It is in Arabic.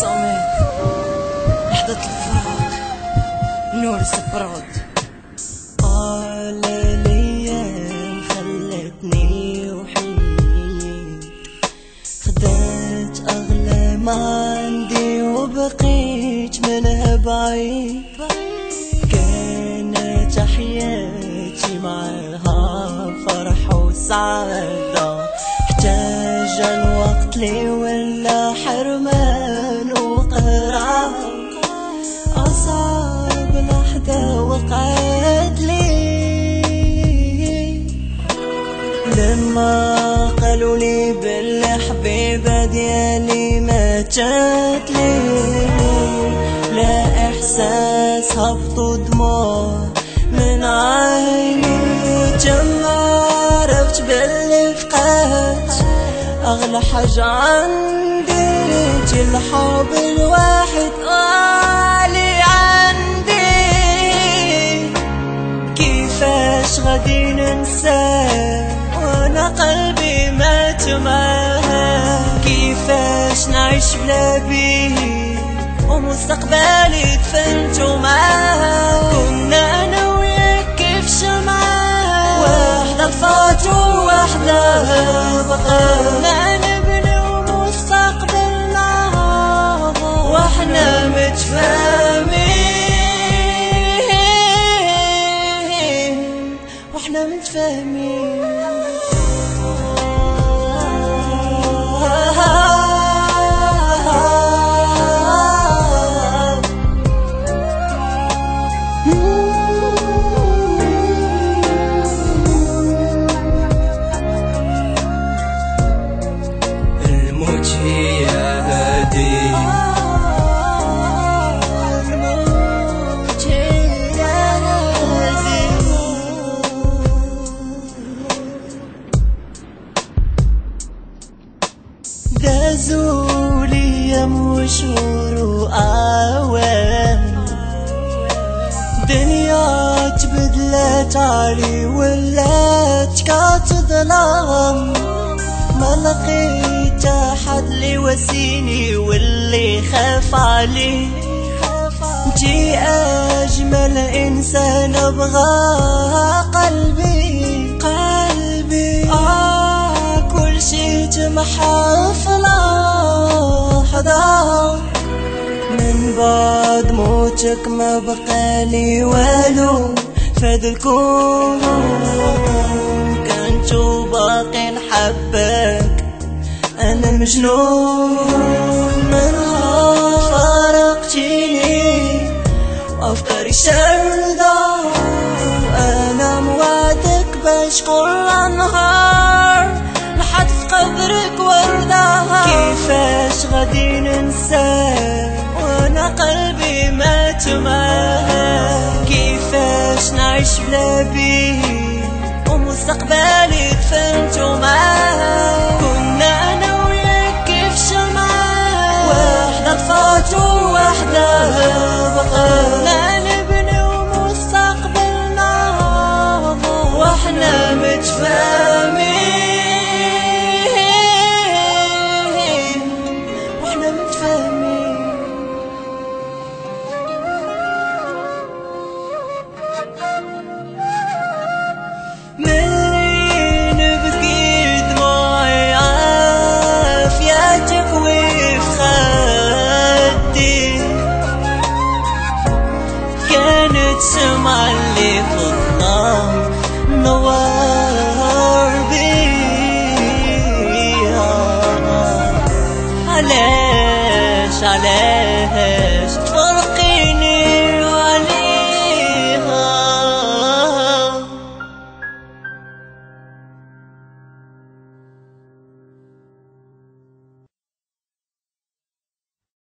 صامت لحظة الفراق نور السبراد. الأيام خلتني وحيد، خدت أغلى ما عندي وبقيت منها بعيد. كانت حياتي معها فرح وسعادة، احتاج الوقت لي ولا حرمان وقهر. أصعب لحظة وقعت لي لما قالوا لي بالحبيبة ديالي ماتت لي. لا إحساس هبط ودموع من عيني، جمع عرفت باللي فقدت أغلى حاجة عندي. انت الحب الواحد غالي عندي، كيفاش غادي ننساه وانا قلبي مات معاه؟ كيفاش نعيش بلا بيه ومستقبلي دفنتو معاه؟ كنا انا وياك كيف شمعة واحدة طفات وواحدة بقى، نبني ومستقبلنا واحنا متفاهمين، واحنا متفاهمين. الموت هي هادي، الموت هي هادي. دازولي أيام وشهور وأعوام، دنيا تبدلت علي ولات كتظلام. ما لقيت أحد اللي واسيني واللي خاف علي. انتي أجمل إنسان أبغاه قلبي. كل شي تمحى في لحظة، من بعد موتك ما بقالي والو. فهاد الكون كنتو باقي نحبك، أنا مجنون منها فارقتيني وأفكاري شردة. أنا موعدك باش كل نهار لحد في قبرك وردة. كيفاش غادي ننساه وانا قلبي مات معاه؟ كيفاش نعيش بلا بيه ومستقبلي دفنتو معاه؟ كنا انا وياك كيف شمعة واحدة طفات وواحدة بقى، نبني ومستقبلنا واحنا متفاهمين، واحنا متفاهمين. ملي نبكي دموعي عافية تقوي في خدي، كانت سمعة اللي في الظلام نوار بيها. علاش